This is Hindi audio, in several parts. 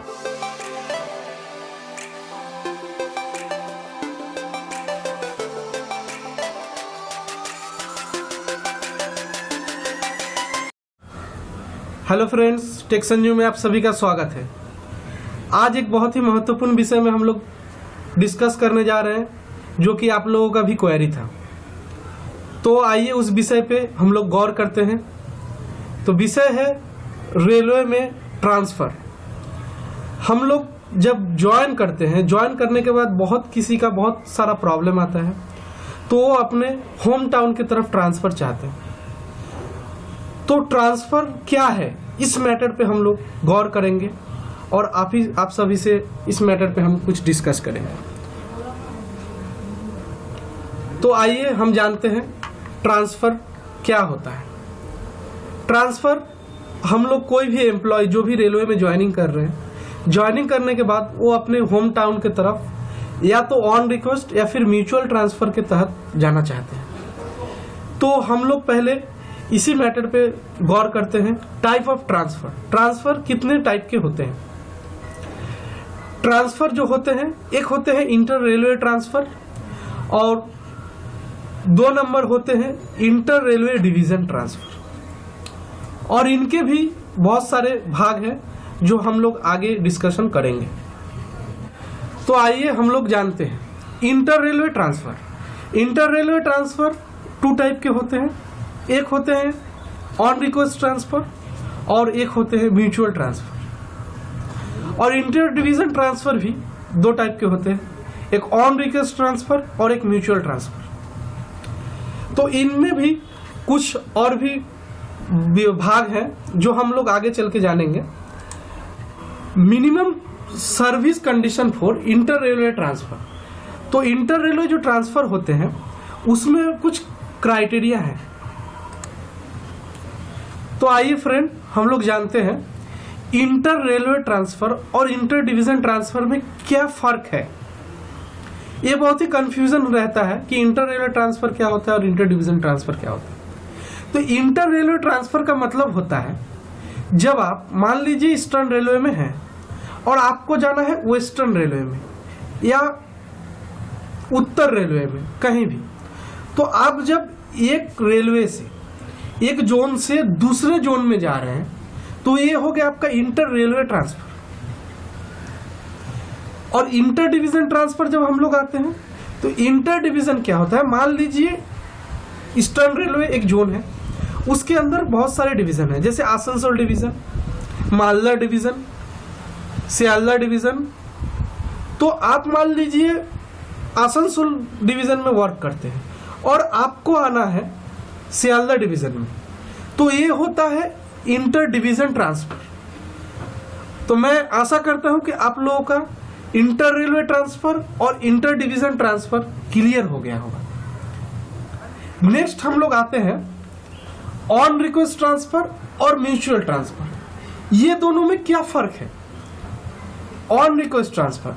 हेलो फ्रेंड्स, टेक संजू में आप सभी का स्वागत है। आज एक बहुत ही महत्वपूर्ण विषय में हम लोग डिस्कस करने जा रहे हैं, जो कि आप लोगों का भी क्वेरी था। तो आइए उस विषय पे हम लोग गौर करते हैं। तो विषय है रेलवे में ट्रांसफ़र। हम लोग जब ज्वाइन करते हैं, ज्वाइन करने के बाद किसी का बहुत सारा प्रॉब्लम आता है, तो वो अपने होम टाउन की तरफ ट्रांसफ़र चाहते हैं। तो ट्रांसफ़र क्या है, इस मैटर पे हम लोग गौर करेंगे और आप सभी से इस मैटर पे हम कुछ डिस्कस करेंगे। तो आइए हम जानते हैं ट्रांसफ़र क्या होता है। ट्रांसफ़र हम लोग कोई भी एम्प्लॉय जो भी रेलवे में ज्वाइनिंग कर रहे हैं, ज्वाइनिंग करने के बाद वो अपने होम टाउन की तरफ या तो ऑन रिक्वेस्ट या फिर म्यूचुअल ट्रांसफ़र के तहत जाना चाहते हैं। तो हम लोग पहले इसी मैटर पे गौर करते हैं। Type of transfer. ट्रांसफ़र कितने टाइप के होते हैं? ट्रांसफ़र जो होते हैं, एक होते हैं इंटर रेलवे ट्रांसफ़र और 2 नंबर होते हैं इंटर रेलवे डिवीज़न ट्रांसफ़र। और इनके भी बहुत सारे भाग हैं जो हम लोग आगे डिस्कशन करेंगे। तो आइए हम लोग जानते हैं inter railway transfer. Inter railway transfer 2 type के होते हैं। एक होते हैं ऑन रिक्वेस्ट ट्रांसफ़र और एक होते हैं म्यूचुअल ट्रांसफ़र। और इंटर डिवीज़न ट्रांसफ़र भी 2 टाइप के होते हैं, एक ऑन रिक्वेस्ट ट्रांसफ़र और एक म्यूचुअल ट्रांसफ़र। तो इनमें भी कुछ और भी विभाग हैं जो हम लोग आगे चल के जानेंगे। Minimum service condition for inter railway transfer. तो इंटर रेलवे जो ट्रांसफ़र होते हैं उसमें कुछ क्राइटेरिया है। तो आइए फ्रेंड, हम लोग जानते हैं इंटर रेलवे ट्रांसफ़र और इंटर डिवीज़न ट्रांसफ़र में क्या फ़र्क है। ये बहुत ही कंफ्यूजन रहता है कि इंटर रेलवे ट्रांसफ़र क्या होता है और इंटर डिवीज़न ट्रांसफ़र क्या होता है। तो इंटर रेलवे ट्रांसफ़र का मतलब होता है जब आप मान लीजिए ईस्टर्न रेलवे में हैं और आपको जाना है वेस्टर्न रेलवे में या उत्तर रेलवे में, कहीं भी। तो आप जब एक रेलवे से एक जोन से दूसरे जोन में जा रहे हैं, तो ये हो गया आपका इंटर रेलवे ट्रांसफ़र। और इंटर डिवीज़न ट्रांसफ़र जब हम लोग आते हैं, तो इंटर डिवीज़न क्या होता है, मान लीजिए ईस्टर्न रेलवे एक जोन है, उसके अंदर बहुत सारे डिवीज़न है, जैसे Asansol division, Malda division, Sealdah division. तो आप मान लीजिए आसनसोल डिवीज़न में वर्क करते हैं और आपको आना है सियालदा डिवीज़न में, तो ये होता है इंटर डिवीज़न ट्रांसफ़र। तो मैं आशा करता हूं कि आप लोगों का इंटर रेलवे ट्रांसफ़र और इंटर डिवीज़न ट्रांसफ़र क्लियर हो गया होगा। नेक्स्ट हम लोग आते हैं ऑन रिक्वेस्ट ट्रांसफ़र और म्यूचुअल ट्रांसफ़र। ये दोनों में क्या फ़र्क है? On request transfer,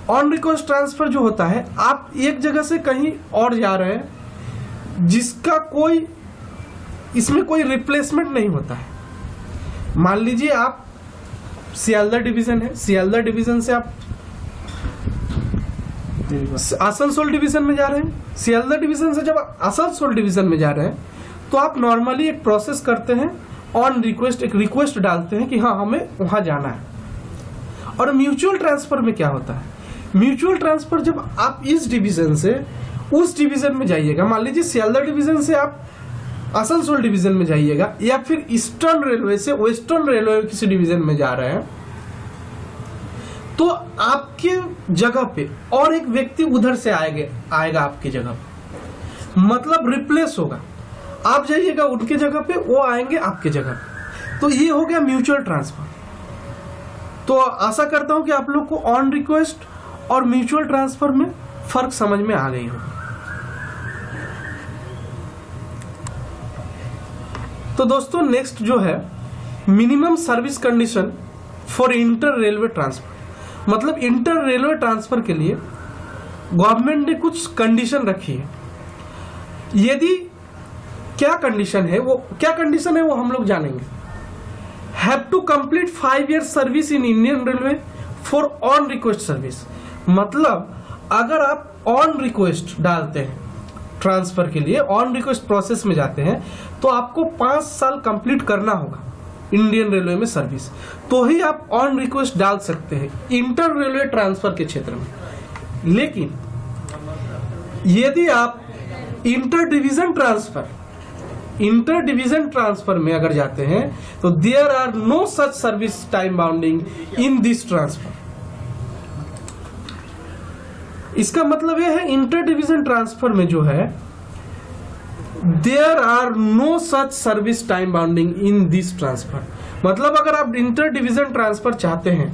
on request transfer जो होता है, आप एक जगह से कहीं और जा रहे हैं जिसका कोई इसमें कोई रिप्लेसमेंट नहीं होता है। मान लीजिए आप सियालदा डिवीज़न है, सियालदा डिवीज़न से आप आसनसोल डिवीज़न में जा रहे हैं। सियालदा डिवीज़न से जब आप आसनसोल डिवीज़न में जा रहे हैं, तो आप नॉर्मली एक प्रोसेस करते हैं, ऑन रिक्वेस्ट एक रिक्वेस्ट डालते हैं कि हाँ हमें वहाँ जाना है। और म्यूचुअल ट्रांसफ़र में क्या होता है, म्यूचुअल ट्रांसफ़र जब आप इस डिवीज़न से उस डिवीज़न में जाइएगा, मान लीजिए सियालदा डिवीज़न से आप आसनसोल डिवीज़न में जाइएगा या फिर ईस्टर्न रेलवे से वेस्टर्न रेलवे किसी डिवीज़न में जा रहे हैं, तो आपके जगह पे और एक व्यक्ति उधर से आएगा आपकी जगह पे, मतलब रिप्लेस होगा। आप जाइएगा उनके जगह पे, वो आएंगे आपके जगह पे। तो ये हो गया म्यूचुअल ट्रांसफ़र। तो आशा करता हूं कि आप लोग को ऑन रिक्वेस्ट और म्यूचुअल ट्रांसफ़र में फ़र्क समझ में आ गई होगी। तो दोस्तों नेक्स्ट जो है minimum service condition for inter railway transfer. मतलब इंटर रेलवे ट्रांसफ़र के लिए गवर्नमेंट ने कुछ कंडीशन रखी है। यदि क्या कंडीशन है वो हम लोग जानेंगे। Have to complete 5 years service in Indian railway for on request service. मतलब अगर आप ऑन रिक्वेस्ट डालते हैं ट्रांसफर के लिए, ऑन रिक्वेस्ट प्रोसेस में जाते हैं, तो आपको 5 साल कंप्लीट करना होगा इंडियन रेलवे में सर्विस, तो ही आप ऑन रिक्वेस्ट डाल सकते हैं इंटर रेलवे ट्रांसफर के क्षेत्र में। लेकिन यदि आप इंटर डिवीजन ट्रांसफर में अगर जाते हैं तो there are no such service time bounding in this transfer. इसका मतलब यह है इंटर डिवीजन ट्रांसफर में जो है there are no such service time bounding in this transfer. मतलब अगर आप इंटर डिवीजन ट्रांसफर चाहते हैं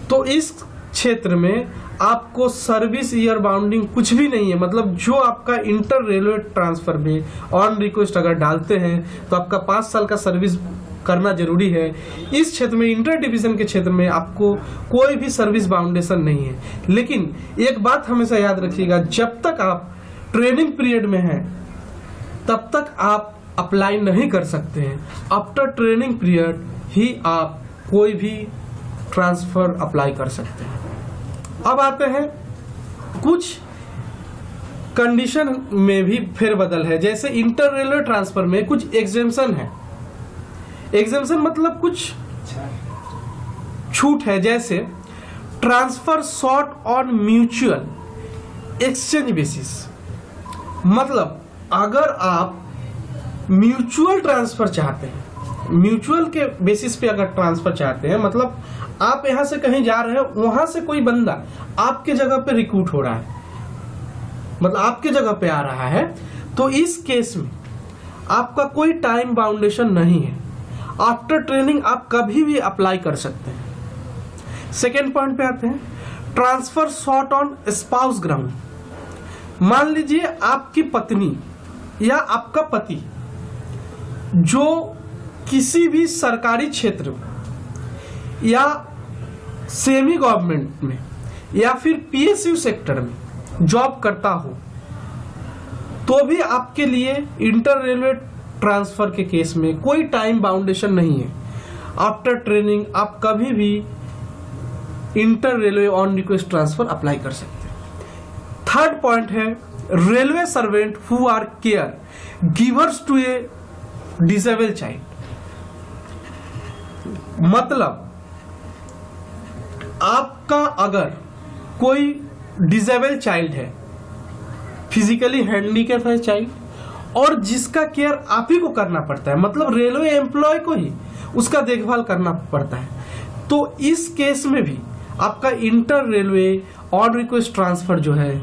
तो इस क्षेत्र में आपको सर्विस ईयर बाउंडिंग कुछ भी नहीं है। मतलब जो आपका इंटर रेलवे ट्रांसफर में ऑन रिक्वेस्ट अगर डालते हैं तो आपका 5 साल का सर्विस करना जरूरी है। इस क्षेत्र में इंटर डिवीजन के क्षेत्र में आपको कोई भी सर्विस बाउंडेशन नहीं है। लेकिन एक बात हमेशा याद रखिएगा, जब तक आप ट्रेनिंग पीरियड में हैं तब तक आप अप्लाई नहीं कर सकते हैं। आफ्टर ट्रेनिंग पीरियड ही आप कोई भी ट्रांसफर अप्लाई कर सकते हैं। अब आते हैं कुछ कंडीशन में भी फेरबदल है। जैसे इंटर रेलवे ट्रांसफर में कुछ एग्जेम्पशन है। एग्जेम्पशन मतलब कुछ छूट है। जैसे transfer short on mutual exchange basis. मतलब अगर आप म्यूचुअल ट्रांसफर चाहते हैं, म्यूचुअल के बेसिस पे अगर ट्रांसफर चाहते हैं, मतलब आप यहां से कहीं जा रहे हैं, वहां से कोई बंदा आपके जगह पे रिक्रूट हो रहा है, मतलब आपके जगह पे आ रहा है, तो इस केस में आपका कोई टाइम बाउंडेशन नहीं है। आफ्टर ट्रेनिंग आप कभी भी अप्लाई कर सकते हैं। सेकेंड पॉइंट पे आते हैं, transfer short on spouse ground. मान लीजिए आपकी पत्नी या आपका पति जो किसी भी सरकारी क्षेत्र में या सेमी गवर्नमेंट में या फिर पीएसयू सेक्टर में जॉब करता हो, तो भी आपके लिए इंटर रेलवे ट्रांसफर के केस में कोई टाइम बाउंडेशन नहीं है। आफ्टर ट्रेनिंग आप कभी भी inter railway on request transfer apply कर सकते हैं। थर्ड पॉइंट है, railway servant who are care givers to a disable child. मतलब आपका अगर कोई डिसेबल चाइल्ड है, फिजिकली हैंडीकैप है चाइल्ड, और जिसका केयर आप ही को करना पड़ता है, मतलब रेलवे एम्प्लॉय को ही उसका देखभाल करना पड़ता है, तो इस केस में भी आपका inter railway on request transfer जो है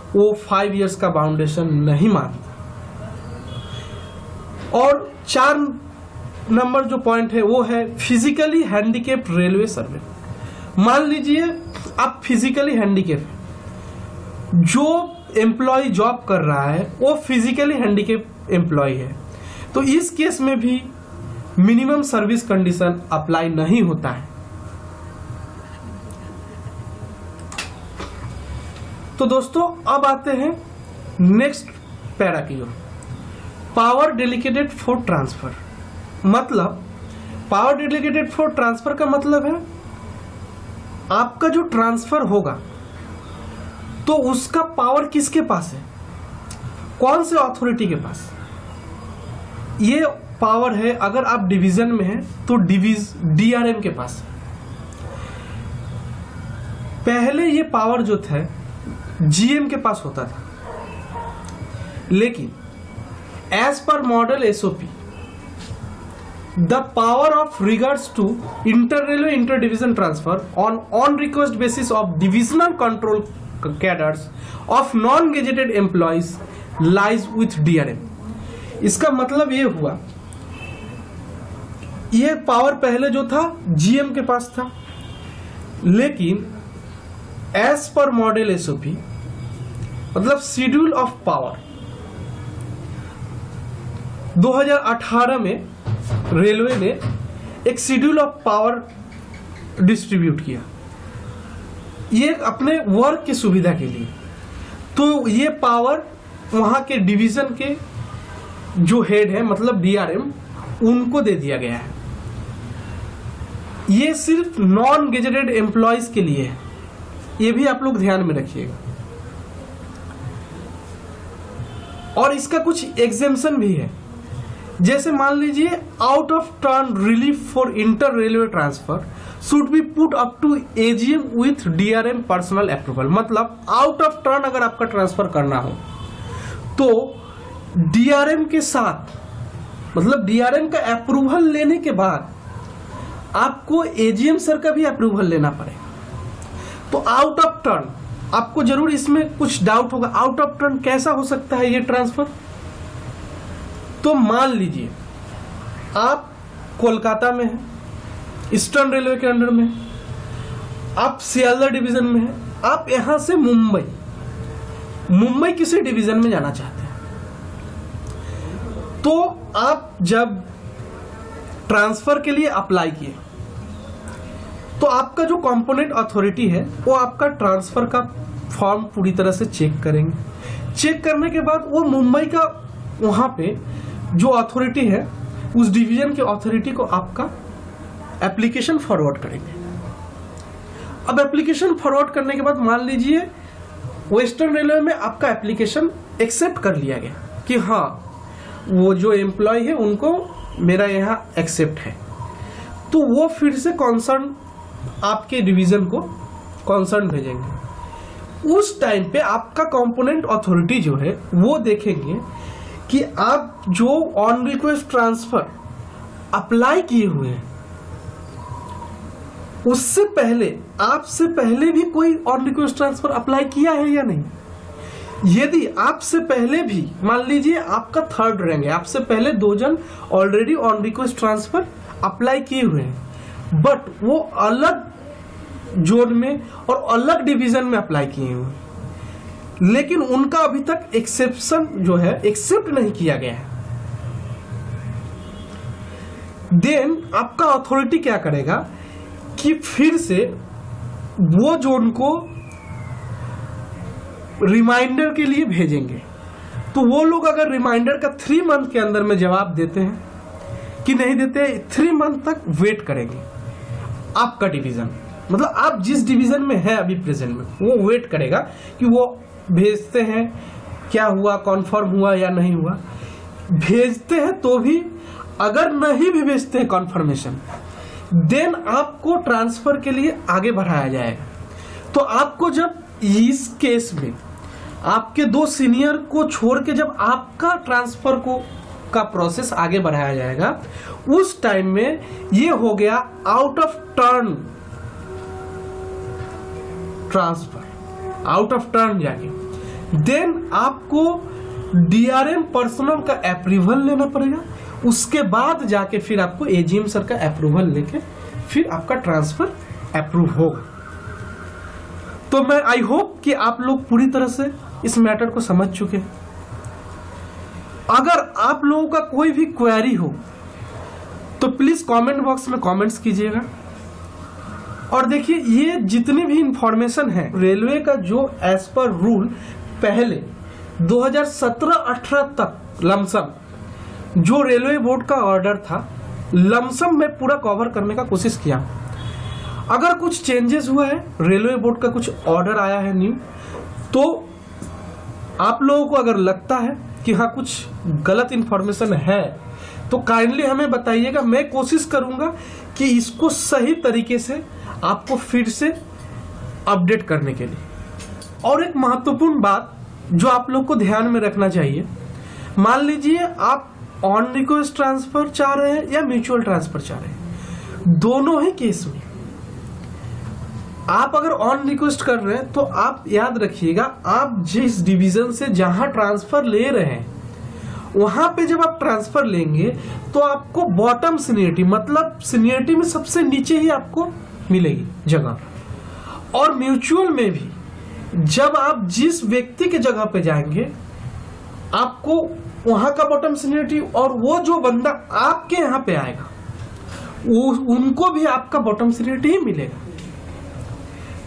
वो 5 इयर्स का बाउंडेशन नहीं मानता। और 4 नंबर जो पॉइंट है वो है फिजिकली हैंडीकैप रेलवे सर्वेंट। मान लीजिए आप फिजिकली हैंडीकैप है, जो एम्प्लॉय जॉब कर रहा है वो फिजिकली हैंडीकैप एम्प्लॉय है, तो इस केस में भी मिनिमम सर्विस कंडीशन अप्लाई नहीं होता है। तो दोस्तों अब आते हैं नेक्स्ट पैरा की ओर, पावर डेलिकेटेड फॉर ट्रांसफर। मतलब पावर डेलिकेटेड फॉर ट्रांसफर का मतलब है आपका जो ट्रांसफर होगा तो उसका पावर किसके पास है, कौन से अथॉरिटी के पास। ये पावर है अगर आप डिवीजन में हैं तो डीआरएम के पास। पहले ये पावर जो था जीएम के पास होता था, लेकिन as per model SOP the power of regards to inter railway inter division transfer on request basis of divisional control cadres of non gazetted employees lies with DRM. इसका मतलब ये हुआ, ये पावर पहले जो था जीएम के पास था, लेकिन एज पर मॉडल एसओपी मतलब शेड्यूल ऑफ पावर 2018 में रेलवे ने एक शेड्यूल ऑफ पावर डिस्ट्रीब्यूट किया, ये अपने वर्क की सुविधा के लिए। तो ये पावर वहां के डिवीजन के जो हेड है मतलब डीआरएम, उनको दे दिया गया है। ये सिर्फ नॉन गेजेटेड एम्प्लॉयज के लिए है, ये भी आप लोग ध्यान में रखिएगा। और इसका कुछ एग्जेम्पशन भी है, जैसे मान लीजिए out of turn relief for inter railway transfer should be put up to AGM with DRM personal approval. मतलब आउट ऑफ टर्न अगर आपका ट्रांसफर करना हो तो डीआरएम के साथ, मतलब डीआरएम का अप्रूवल लेने के बाद आपको एजीएम सर का भी अप्रूवल लेना पड़ेगा। तो आउट ऑफ टर्न, आपको जरूर इसमें कुछ डाउट होगा, आउट ऑफ टर्न कैसा हो सकता है ये ट्रांसफर। तो मान लीजिए आप कोलकाता में हैं, ईस्टर्न रेलवे के अंडर में, आप सियालदह डिवीजन में हैं, आप यहां से मुंबई किसी डिवीजन में जाना चाहते हैं। तो आप जब ट्रांसफर के लिए अप्लाई किए तो आपका जो कंपोनेंट अथॉरिटी है वो आपका ट्रांसफर का फॉर्म पूरी तरह से चेक करेंगे। चेक करने के बाद वो मुंबई का वहां पे जो अथॉरिटी है उस डिवीजन के अथॉरिटी को आपका एप्लीकेशन फॉरवर्ड करेंगे। अब एप्लीकेशन फॉरवर्ड करने के बाद मान लीजिए वेस्टर्न रेलवे में आपका एप्लीकेशन एक्सेप्ट कर लिया गया कि हाँ वो जो एम्प्लॉय है उनको मेरा यहाँ एक्सेप्ट है, तो वो फिर से कॉन्सर्न आपके डिवीजन को कॉन्सर्न भेजेंगे। उस टाइम पे आपका कंपोनेंट अथॉरिटी जो है वो देखेंगे कि आप जो ऑन रिक्वेस्ट ट्रांसफर अप्लाई किए हुए हैं उससे पहले, आपसे पहले भी कोई ऑन रिक्वेस्ट ट्रांसफर अप्लाई किया है या नहीं। यदि आपसे पहले भी, मान लीजिए आपका थर्ड रैंक है, आपसे पहले 2 जन already on request transfer apply किए हुए हैं, बट वो अलग जोन में और अलग डिवीजन में अप्लाई किए हुए हैं, लेकिन उनका अभी तक एक्सेप्शन जो है एक्सेप्ट नहीं किया गया है, देन आपका अथॉरिटी क्या करेगा कि फिर से वो जोन को रिमाइंडर के लिए भेजेंगे। तो वो लोग अगर रिमाइंडर का 3 मंथ के अंदर में जवाब देते हैं कि नहीं देते, 3 मंथ तक वेट करेंगे आपका डिवीजन, मतलब आप जिस डिवीजन में है अभी प्रेजेंट में, वो वेट करेगा कि वो भेजते हैं क्या हुआ, कॉन्फर्म हुआ या नहीं हुआ। भेजते हैं तो भी, अगर नहीं भी भेजते हैं कॉन्फर्मेशन, देन आपको ट्रांसफर के लिए आगे बढ़ाया जाएगा। तो आपको जब इस केस में आपके 2 सीनियर को छोड़ के जब आपका ट्रांसफर का प्रोसेस आगे बढ़ाया जाएगा, उस टाइम में ये हो गया out of turn transfer, out of turn जाके देन आपको डीआरएम पर्सनल का अप्रूवल लेना पड़ेगा। उसके बाद जाके फिर आपको एजीएम सर का अप्रूवल लेके फिर आपका ट्रांसफर अप्रूव होगा। तो मैं आई होप कि आप लोग पूरी तरह से इस मैटर को समझ चुके हैं। अगर आप लोगों का कोई भी क्वेरी हो तो प्लीज कमेंट बॉक्स में कमेंट्स कीजिएगा। और देखिए, ये जितनी भी इंफॉर्मेशन है रेलवे का जो एज पर रूल पहले 2017-18 तक लमसम जो रेलवे बोर्ड का ऑर्डर था, लमसम में पूरा कवर करने का कोशिश किया। अगर कुछ चेंजेस हुआ है, रेलवे बोर्ड का कुछ ऑर्डर आया है न्यू, तो आप लोगों को अगर लगता है कि हाँ कुछ गलत इंफॉर्मेशन है तो काइंडली हमें बताइएगा। मैं कोशिश करूंगा कि इसको सही तरीके से आपको फिर से अपडेट करने के लिए। और एक महत्वपूर्ण बात जो आप लोग को ध्यान में रखना चाहिए, मान लीजिए आप ऑन रिक्वेस्ट ट्रांसफर चाह रहे हैं या म्यूचुअल ट्रांसफर चाह रहे हैं, दोनों ही केस में आप अगर ऑन रिक्वेस्ट कर रहे हैं तो आप याद रखिएगा, आप जिस डिवीजन से जहां ट्रांसफर ले रहे हैं वहां पे जब आप ट्रांसफर लेंगे तो आपको बॉटम सीनियरिटी, मतलब सीनियरिटी में सबसे नीचे ही आपको मिलेगी जगह। और म्यूचुअल में भी जब आप जिस व्यक्ति के जगह पे जाएंगे आपको वहां का बॉटम सीनियरिटी, और वो जो बंदा आपके यहाँ पे आएगा उनको भी आपका बॉटम सीनियरिटी ही मिलेगा।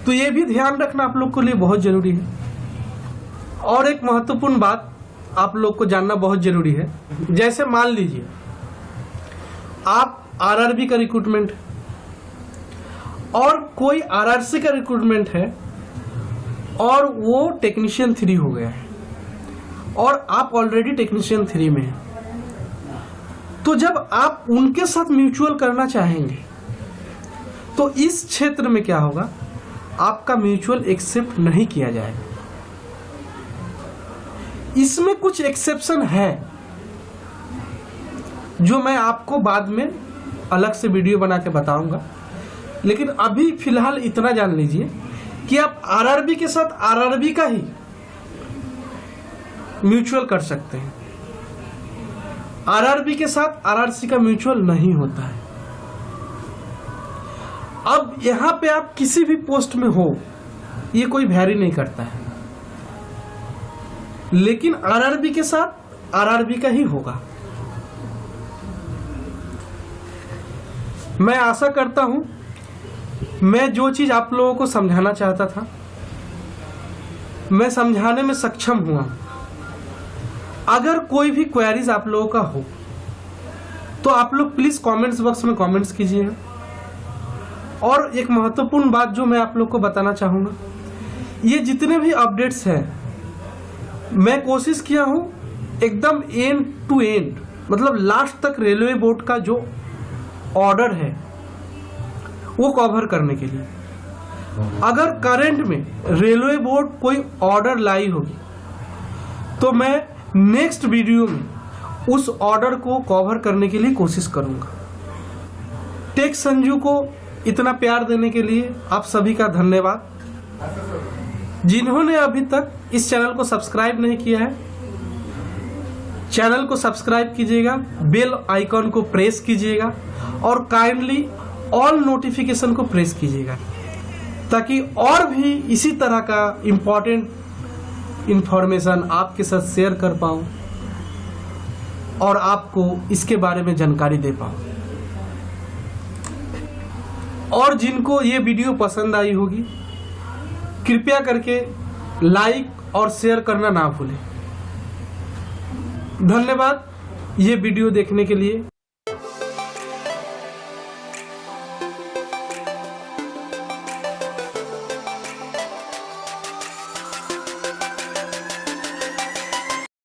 तो ये भी ध्यान रखना आप लोग के लिए बहुत जरूरी है। और एक महत्वपूर्ण बात आप लोग को जानना बहुत जरूरी है, जैसे मान लीजिए आप आरआरबी का रिक्रूटमेंट, और कोई आरआरसी का रिक्रूटमेंट है और वो टेक्नीशियन 3 हो गया है और आप ऑलरेडी टेक्नीशियन 3 में हैं, तो जब आप उनके साथ म्यूचुअल करना चाहेंगे तो इस क्षेत्र में क्या होगा, आपका म्यूचुअल एक्सेप्ट नहीं किया जाएगा। इसमें कुछ एक्सेप्शन है जो मैं आपको बाद में अलग से वीडियो बना के बताऊंगा, लेकिन अभी फिलहाल इतना जान लीजिए कि आप आरआरबी के साथ आरआरबी का ही म्यूचुअल कर सकते हैं। आरआरबी के साथ आरआरसी का म्यूचुअल नहीं होता है। अब यहां पे आप किसी भी पोस्ट में हो, ये कोई वैरी नहीं करता है, लेकिन आरआरबी के साथ आरआरबी का ही होगा। मैं आशा करता हूं मैं जो चीज आप लोगों को समझाना चाहता था मैं समझाने में सक्षम हुआ। अगर कोई भी क्वेरीज आप लोगों का हो तो आप लोग प्लीज कमेंट्स बॉक्स में कमेंट्स कीजिएगा। और एक महत्वपूर्ण बात जो मैं आप लोग को बताना चाहूंगा, ये जितने भी अपडेट्स हैं मैं कोशिश किया हूं एकदम एंड टू एंड, मतलब लास्ट तक रेलवे बोर्ड का जो ऑर्डर है वो कवर करने के लिए। अगर करंट में रेलवे बोर्ड कोई ऑर्डर लाई होगी तो मैं नेक्स्ट वीडियो में उस ऑर्डर को कवर करने के लिए कोशिश करूंगा। टेक संजू को इतना प्यार देने के लिए आप सभी का धन्यवाद। जिन्होंने अभी तक इस चैनल को सब्सक्राइब नहीं किया है, चैनल को सब्सक्राइब कीजिएगा, बेल आइकॉन को प्रेस कीजिएगा और काइंडली ऑल नोटिफिकेशन को प्रेस कीजिएगा, ताकि और भी इसी तरह का इम्पोर्टेंट इंफॉर्मेशन आपके साथ शेयर कर पाऊँ और आपको इसके बारे में जानकारी दे पाऊँ। और जिनको ये वीडियो पसंद आई होगी कृपया करके लाइक और शेयर करना ना भूलें। धन्यवाद ये वीडियो देखने के लिए।